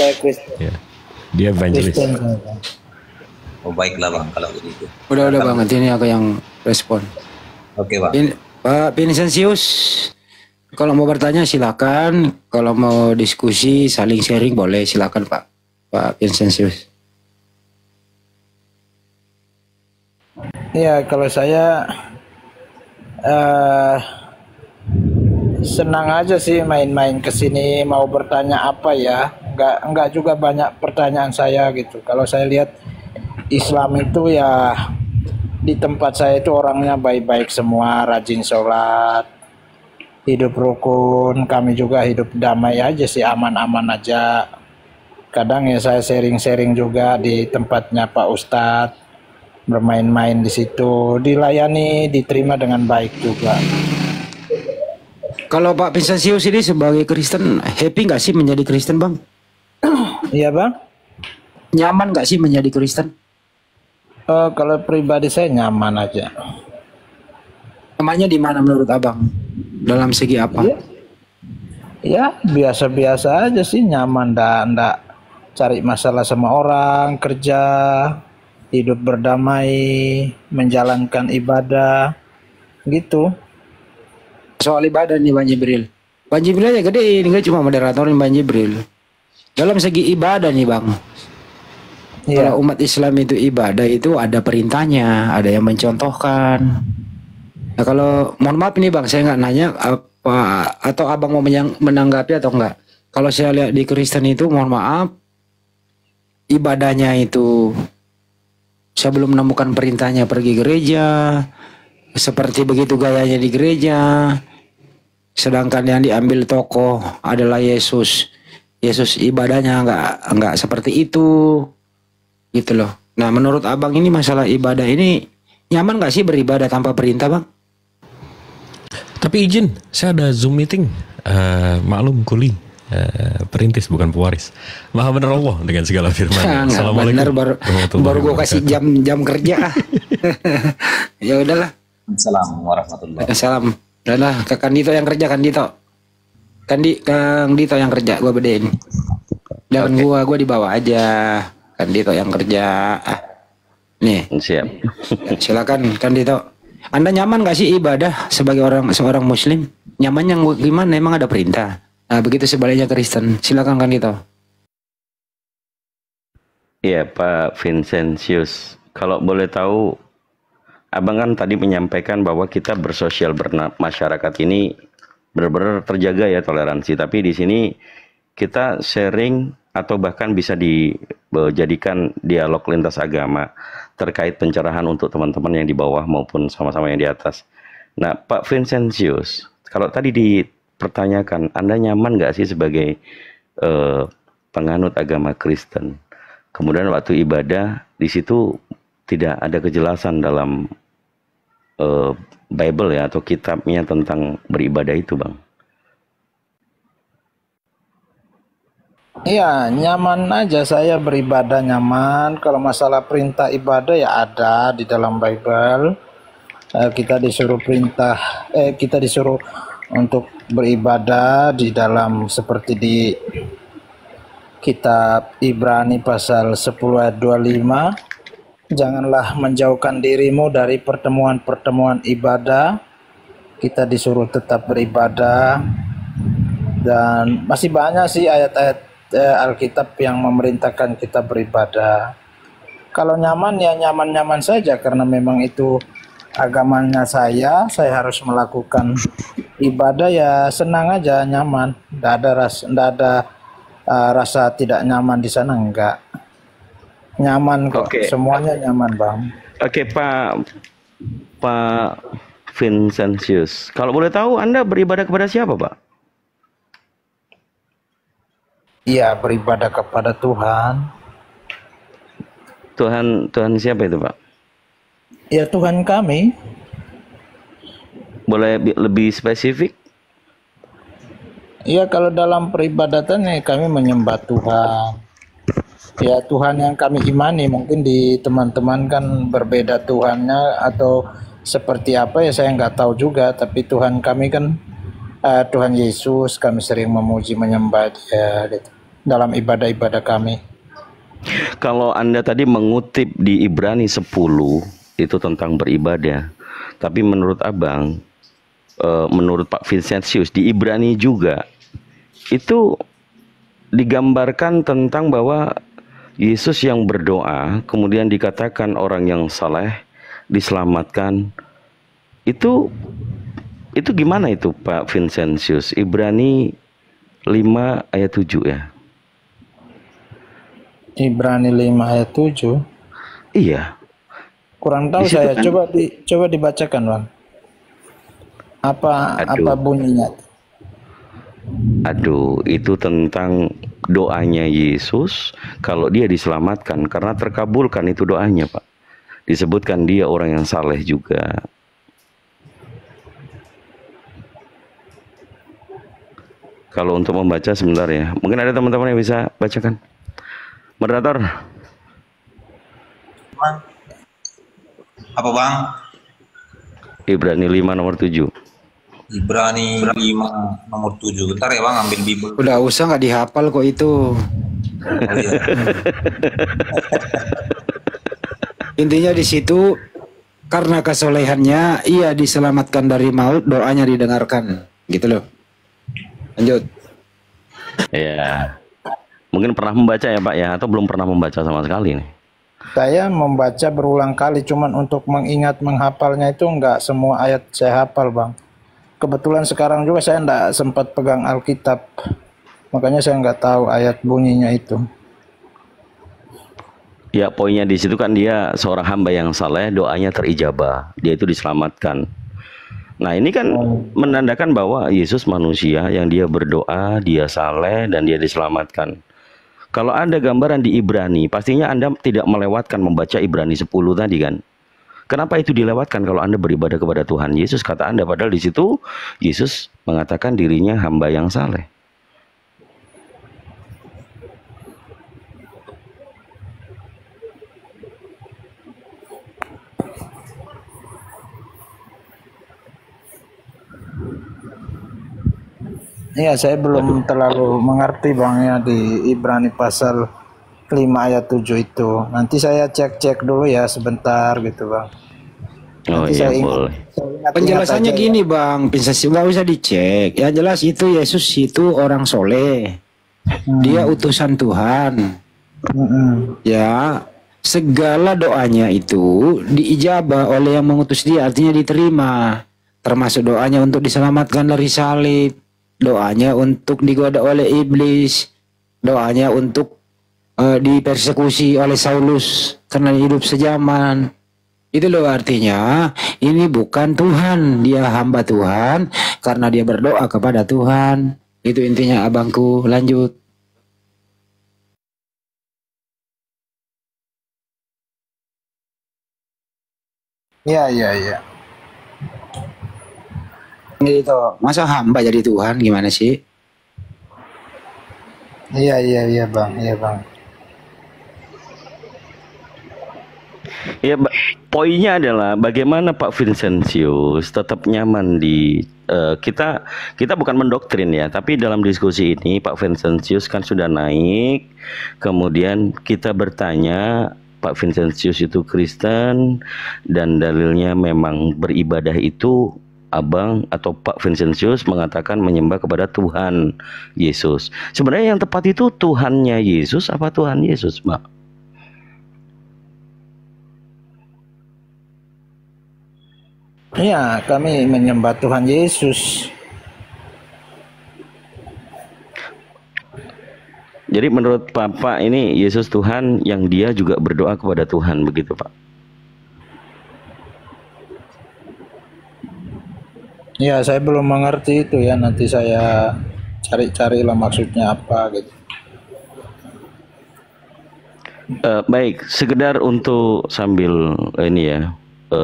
[SPEAKER 7] Saya Kristen.
[SPEAKER 2] Ya. Dia evangelis.
[SPEAKER 3] Oh baiklah Bang kalau begitu.
[SPEAKER 8] Udah Bang, nanti ini aku yang respon.
[SPEAKER 3] Oke Bang.
[SPEAKER 8] Pak Vincentius, kalau mau bertanya silakan, kalau mau diskusi saling sharing boleh, silakan Pak Vincentius.
[SPEAKER 7] Ya, kalau saya senang aja sih main-main ke sini, mau bertanya apa ya, enggak juga banyak pertanyaan saya gitu. Kalau saya lihat Islam itu ya di tempat saya itu orangnya baik-baik semua, rajin sholat, hidup rukun, kami juga hidup damai aja sih, aman-aman aja. Kadang ya saya sharing-sharing juga di tempatnya Pak Ustadz, bermain-main di situ, dilayani, diterima dengan baik juga.
[SPEAKER 8] Kalau Pak Vincentius ini sebagai Kristen, happy nggak sih menjadi Kristen Bang?
[SPEAKER 7] Iya Bang.
[SPEAKER 8] Nyaman nggak sih menjadi Kristen?
[SPEAKER 7] Kalau pribadi saya nyaman aja.
[SPEAKER 8] Namanya di mana menurut Abang? Dalam segi apa?
[SPEAKER 7] Ya biasa-biasa aja sih, nyaman, ndak cari masalah sama orang, kerja, hidup berdamai, menjalankan ibadah, gitu.
[SPEAKER 8] Soal ibadah nih Bang Jibril. Bang Jibril aja gede, ini cuma moderatorin Bang Jibril. Dalam segi ibadah nih Bang. Kalau umat Islam itu ibadah itu ada perintahnya, ada yang mencontohkan. Nah kalau mohon maaf nih Bang, saya nggak nanya apa atau Abang mau menanggapi atau enggak. Kalau saya lihat di Kristen itu mohon maaf, ibadahnya itu saya belum menemukan perintahnya pergi gereja, seperti begitu gayanya di gereja. Sedangkan yang diambil tokoh adalah Yesus. Yesus ibadahnya enggak seperti itu. Gitu loh. Nah menurut Abang ini masalah ibadah ini nyaman gak sih beribadah tanpa perintah Bang?
[SPEAKER 2] Tapi izin, saya ada Zoom meeting. Maklum kuli. Perintis bukan pewaris. Maha benar Allah dengan segala firman. Assalamualaikum.
[SPEAKER 8] Benar, baru gue kasih jam kerja. Ya udahlah.
[SPEAKER 3] Assalamualaikum warahmatullahi wabarakatuh.
[SPEAKER 8] Salam. Udahlah, ke Kang Dito yang kerja, Kang Dito. Kang Dito yang kerja, gue bedain. Dan gue di bawah aja. Kang Dito yang kerja. Nih.
[SPEAKER 1] Siap.
[SPEAKER 8] Silakan Kang Dito. Anda nyaman gak sih ibadah sebagai seorang muslim? Nyamannya gimana? Emang ada perintah? Nah, begitu sebaliknya Kristen. Silakan Kang Dito.
[SPEAKER 1] Iya, Pak Vincentius. Kalau boleh tahu, Abang kan tadi menyampaikan bahwa kita bersosial bermasyarakat ini benar-benar terjaga ya toleransi. Tapi di sini kita sharing atau bahkan bisa dijadikan dialog lintas agama terkait pencerahan untuk teman-teman yang di bawah maupun sama-sama yang di atas. Nah, Pak Vincentius, kalau tadi dipertanyakan, Anda nyaman nggak sih sebagai penganut agama Kristen? Kemudian waktu ibadah di situ tidak ada kejelasan dalam Bible ya atau kitabnya tentang beribadah itu, Bang.
[SPEAKER 7] Iya, nyaman aja saya beribadah nyaman. Kalau masalah perintah ibadah ya ada di dalam Bible. Kita disuruh kita disuruh untuk beribadah di dalam seperti di kitab Ibrani pasal 10 ayat 25. Janganlah menjauhkan dirimu dari pertemuan-pertemuan ibadah. Kita disuruh tetap beribadah. Dan masih banyak sih ayat-ayat Alkitab yang memerintahkan kita beribadah. Kalau nyaman ya nyaman-nyaman saja karena memang itu agamanya saya harus melakukan ibadah ya senang aja, nyaman. Nggak ada rasa tidak nyaman di sana, enggak. Nyaman kok, semuanya nyaman, Bang.
[SPEAKER 1] Oke, Pak Vincentius. Kalau boleh tahu Anda beribadah kepada siapa, Pak?
[SPEAKER 7] Iya, beribadah kepada Tuhan.
[SPEAKER 1] Tuhan siapa itu, Pak?
[SPEAKER 7] Ya, Tuhan kami.
[SPEAKER 1] Boleh lebih spesifik?
[SPEAKER 7] Iya, kalau dalam peribadatan ya kami menyembah Tuhan. Ya, Tuhan yang kami imani. Mungkin di teman-teman kan berbeda Tuhannya atau seperti apa ya saya nggak tahu juga. Tapi Tuhan kami kan Tuhan Yesus, kami sering memuji menyembah Dia gitu, dalam ibadah-ibadah kami.
[SPEAKER 1] Kalau Anda tadi mengutip di Ibrani 10 itu tentang beribadah, tapi menurut Abang, menurut Pak Vincentius di Ibrani juga itu digambarkan tentang bahwa Yesus yang berdoa kemudian dikatakan orang yang saleh diselamatkan. Itu gimana itu Pak Vincentius? Ibrani 5 ayat 7 ya.
[SPEAKER 7] Ibrani 5 ayat 7.
[SPEAKER 1] Iya.
[SPEAKER 7] Kurang tahu saya. Kan? Coba dibacakan, Bang. Apa bunyinya?
[SPEAKER 1] Aduh, itu tentang doanya Yesus kalau dia diselamatkan karena terkabulkan itu doanya, Pak. Disebutkan dia orang yang saleh juga. Kalau untuk membaca sebentar ya. Mungkin ada teman-teman yang bisa bacakan. Moderator.
[SPEAKER 3] Apa, Bang?
[SPEAKER 1] Ibrani 5 nomor 7.
[SPEAKER 3] Ibrani 5 nomor 7. Bentar ya, Bang, ambil Bible.
[SPEAKER 8] Udah usah nggak dihafal kok itu.
[SPEAKER 3] Oh, iya.
[SPEAKER 8] Intinya di situ karena kesolehannya ia diselamatkan dari maut, doanya didengarkan. Gitu loh. Lanjut.
[SPEAKER 1] Ya. Mungkin pernah membaca ya, Pak ya, atau belum pernah membaca sama sekali nih?
[SPEAKER 7] Saya membaca berulang kali, cuman untuk mengingat menghafalnya itu enggak semua ayat saya hafal, Bang. Kebetulan sekarang juga saya enggak sempat pegang Alkitab, makanya saya enggak tahu ayat bunyinya itu.
[SPEAKER 1] Ya, poinnya di situ kan dia seorang hamba yang saleh, doanya terijabah, dia itu diselamatkan. Nah, ini kan menandakan bahwa Yesus manusia yang dia berdoa, dia saleh dan dia diselamatkan. Kalau ada gambaran di Ibrani, pastinya Anda tidak melewatkan membaca Ibrani 10 tadi kan. Kenapa itu dilewatkan kalau Anda beribadah kepada Tuhan Yesus, kata Anda, padahal di situ Yesus mengatakan dirinya hamba yang saleh.
[SPEAKER 7] Iya, saya belum terlalu mengerti Bang ya di Ibrani pasal 5 ayat 7 itu. Nanti saya cek-cek dulu ya sebentar gitu Bang.
[SPEAKER 1] Oh
[SPEAKER 7] Nanti
[SPEAKER 1] iya
[SPEAKER 7] saya
[SPEAKER 1] boleh.
[SPEAKER 7] ingat
[SPEAKER 8] Penjelasannya
[SPEAKER 7] aja
[SPEAKER 8] gini Bang, Prinsesi nggak usah dicek. Ya jelas itu Yesus itu orang soleh. Dia utusan Tuhan. Ya, segala doanya itu diijabah oleh yang mengutus dia, artinya diterima. Termasuk doanya untuk diselamatkan dari salib, doanya untuk digoda oleh iblis, doanya untuk dipersekusi oleh Saulus karena hidup sejaman. Itu loh artinya ini bukan Tuhan, dia hamba Tuhan karena dia berdoa kepada Tuhan. Itu intinya abangku, lanjut.
[SPEAKER 7] Iya.
[SPEAKER 8] Gitu. Masa hamba jadi Tuhan gimana sih?
[SPEAKER 7] Iya Bang.
[SPEAKER 1] Ya, poinnya adalah bagaimana Pak Vincentius tetap nyaman di kita bukan mendoktrin ya, tapi dalam diskusi ini Pak Vincentius kan sudah naik, kemudian kita bertanya Pak Vincentius itu Kristen dan dalilnya memang beribadah itu Abang atau Pak Vincentius mengatakan menyembah kepada Tuhan Yesus. Sebenarnya yang tepat itu Tuhannya Yesus apa Tuhan Yesus, Pak?
[SPEAKER 7] Iya, kami menyembah Tuhan Yesus.
[SPEAKER 1] Jadi menurut Bapak ini Yesus Tuhan yang dia juga berdoa kepada Tuhan, begitu Pak?
[SPEAKER 7] Ya, saya belum mengerti itu ya. Nanti saya cari-carilah maksudnya apa gitu.
[SPEAKER 1] Baik, sekedar untuk sambil ini ya,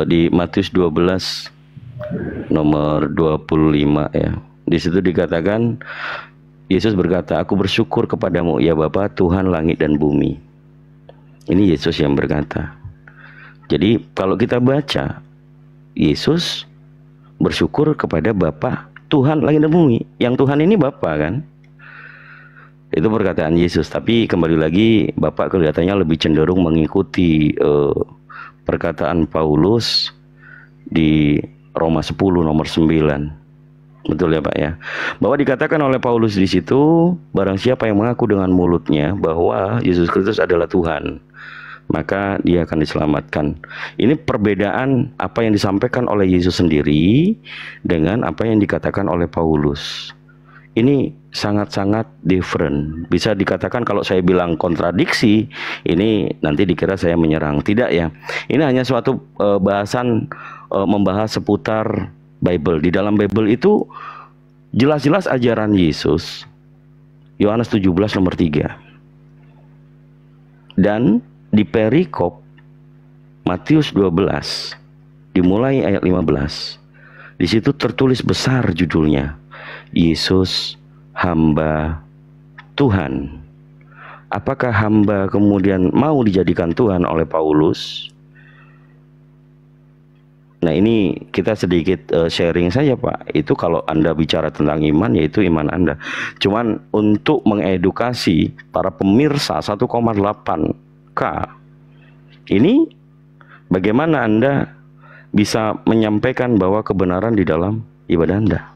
[SPEAKER 1] di Matius 12 nomor 25 ya. Di situ dikatakan Yesus berkata, "Aku bersyukur kepadamu ya Bapa, Tuhan langit dan bumi." Ini Yesus yang berkata. Jadi kalau kita baca, Yesus bersyukur kepada Bapa, Tuhan langit dan bumi. Yang Tuhan ini Bapa kan? Itu perkataan Yesus. Tapi kembali lagi, Bapak kelihatannya lebih cenderung mengikuti perkataan Paulus di Roma 10 nomor 9. Betul ya Pak ya. Bahwa dikatakan oleh Paulus di situ, barang siapa yang mengaku dengan mulutnya bahwa Yesus Kristus adalah Tuhan, maka dia akan diselamatkan. Ini perbedaan apa yang disampaikan oleh Yesus sendiri dengan apa yang dikatakan oleh Paulus. Ini sangat-sangat different. Bisa dikatakan kalau saya bilang kontradiksi, ini nanti dikira saya menyerang. Tidak ya. Ini hanya suatu bahasan membahas seputar Bible. Di dalam Bible itu jelas-jelas ajaran Yesus. Yohanes 17 nomor 3. Dan di perikop Matius 12 dimulai ayat 15. Di situ tertulis besar judulnya, Yesus hamba Tuhan. Apakah hamba kemudian mau dijadikan Tuhan oleh Paulus? Nah ini kita sedikit sharing saja Pak. Itu kalau Anda bicara tentang iman, yaitu iman Anda. Cuman untuk mengedukasi para pemirsa 1,8K ini, bagaimana Anda bisa menyampaikan bahwa kebenaran di dalam ibadah Anda?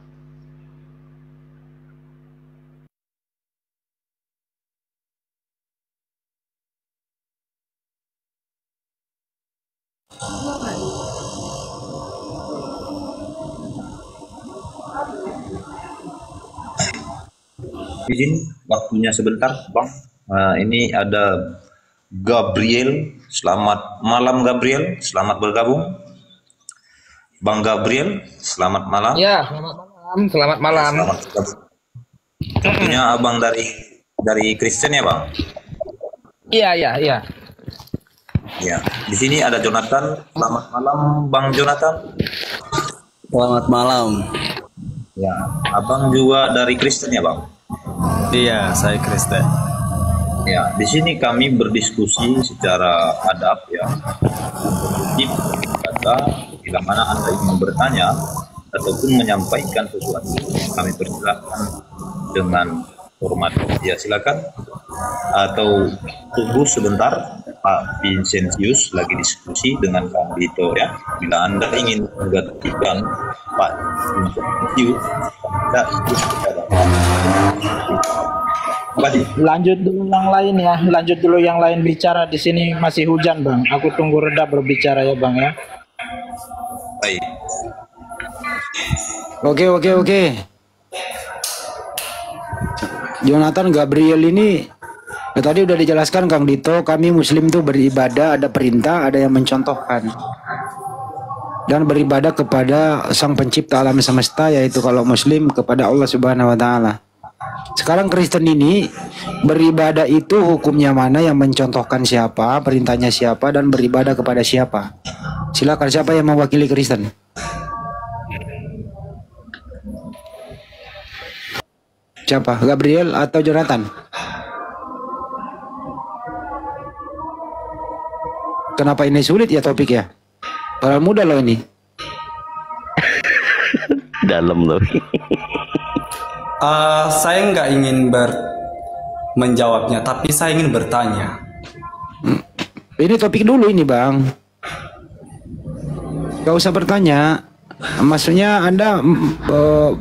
[SPEAKER 3] Izin waktunya sebentar Bang. Ini ada Gabriel. Selamat malam Gabriel, selamat bergabung. Bang Gabriel, selamat malam.
[SPEAKER 9] Ya, selamat malam. Selamat malam.
[SPEAKER 3] Selamat bergabung. Waktunya Abang dari Kristen ya Bang?
[SPEAKER 9] Iya.
[SPEAKER 3] Ya, di sini ada Jonathan. Selamat malam Bang Jonathan.
[SPEAKER 10] Selamat malam.
[SPEAKER 3] Ya, Abang juga dari Kristen ya Bang?
[SPEAKER 10] Iya, saya Kristen.
[SPEAKER 3] Ya, di sini kami berdiskusi secara adab ya. Kata bila mana Anda ingin bertanya ataupun menyampaikan sesuatu, kami persilahkan dengan hormat. Ya silakan. Atau tunggu sebentar, Pak Vincentius lagi diskusi dengan Kang Dito ya. Bila Anda ingin menggantikan Pak Vincentius, Anda diskusi kepada
[SPEAKER 7] Lanjut dulu yang lain ya, lanjut dulu yang lain bicara. Di sini masih hujan Bang, aku tunggu reda berbicara ya Bang ya.
[SPEAKER 3] Baik.
[SPEAKER 8] Oke. Jonathan Gabriel ini tadi udah dijelaskan Kang Dito, kami Muslim tuh beribadah, ada perintah, ada yang mencontohkan. Dan beribadah kepada Sang Pencipta alam semesta, yaitu kalau Muslim kepada Allah Subhanahu wa taala. Sekarang Kristen ini beribadah itu hukumnya mana, yang mencontohkan siapa, perintahnya siapa, dan beribadah kepada siapa. Silakan, siapa yang mewakili Kristen? Siapa? Gabriel atau Jonathan? Kenapa ini sulit ya topik ya? Padahal mudah loh ini.
[SPEAKER 1] Dalam loh.
[SPEAKER 10] Saya nggak ingin menjawabnya, tapi saya ingin bertanya.
[SPEAKER 8] Ini topik dulu ini Bang. Gak usah bertanya. Maksudnya Anda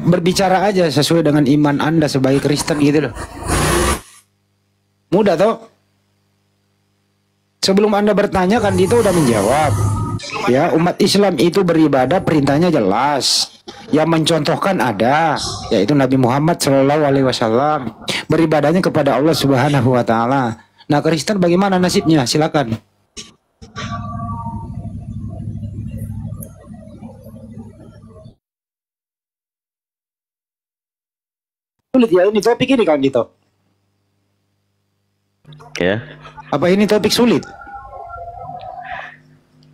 [SPEAKER 8] berbicara aja sesuai dengan iman Anda sebagai Kristen gitu loh. Mudah toh. Sebelum Anda bertanya kan Dito udah menjawab. Ya, umat Islam itu beribadah, perintahnya jelas. Yang mencontohkan ada, yaitu Nabi Muhammad SAW. Beribadahnya kepada Allah Subhanahu wa taala. Nah, Kristen bagaimana nasibnya? Silakan. Sulit ya ini topik ini Kang Dito.
[SPEAKER 1] Ya.
[SPEAKER 8] Apa ini topik sulit?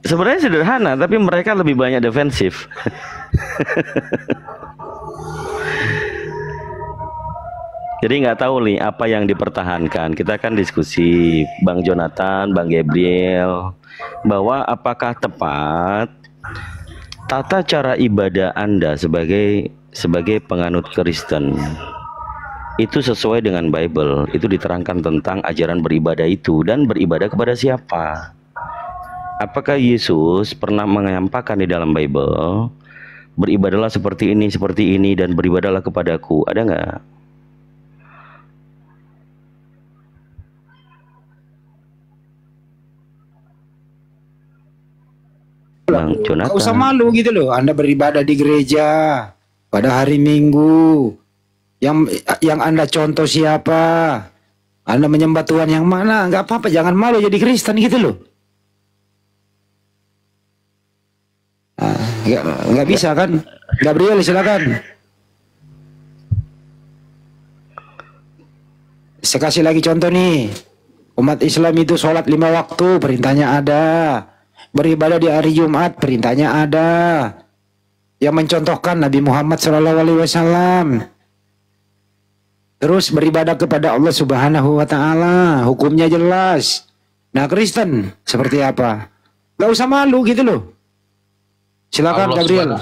[SPEAKER 1] Sebenarnya sederhana, tapi mereka lebih banyak defensif. Jadi nggak tahu nih apa yang dipertahankan. Kita kan diskusi Bang Jonathan, Bang Gabriel, bahwa apakah tepat tata cara ibadah Anda sebagai penganut Kristen itu sesuai dengan Bible. Itu diterangkan tentang ajaran beribadah itu, dan beribadah kepada siapa. Apakah Yesus pernah menyampaikan di dalam Bible, beribadahlah seperti ini, dan beribadahlah kepadaku? Ada nggak? Bang Jonathan.
[SPEAKER 8] Gak usah malu gitu loh. Anda beribadah di gereja pada hari Minggu. Yang Anda contoh siapa? Anda menyembah Tuhan yang mana? Nggak apa-apa, jangan malu jadi Kristen gitu loh. Nggak bisa kan? Gabriel silakan. Saya kasih lagi contoh nih. Umat Islam itu sholat 5 waktu, perintahnya ada. Beribadah di hari Jumat, perintahnya ada. Yang mencontohkan Nabi Muhammad SAW. Terus beribadah kepada Allah Subhanahu wa taala, hukumnya jelas. Nah, Kristen seperti apa? Gak usah malu gitu loh. Silakan Gabriel.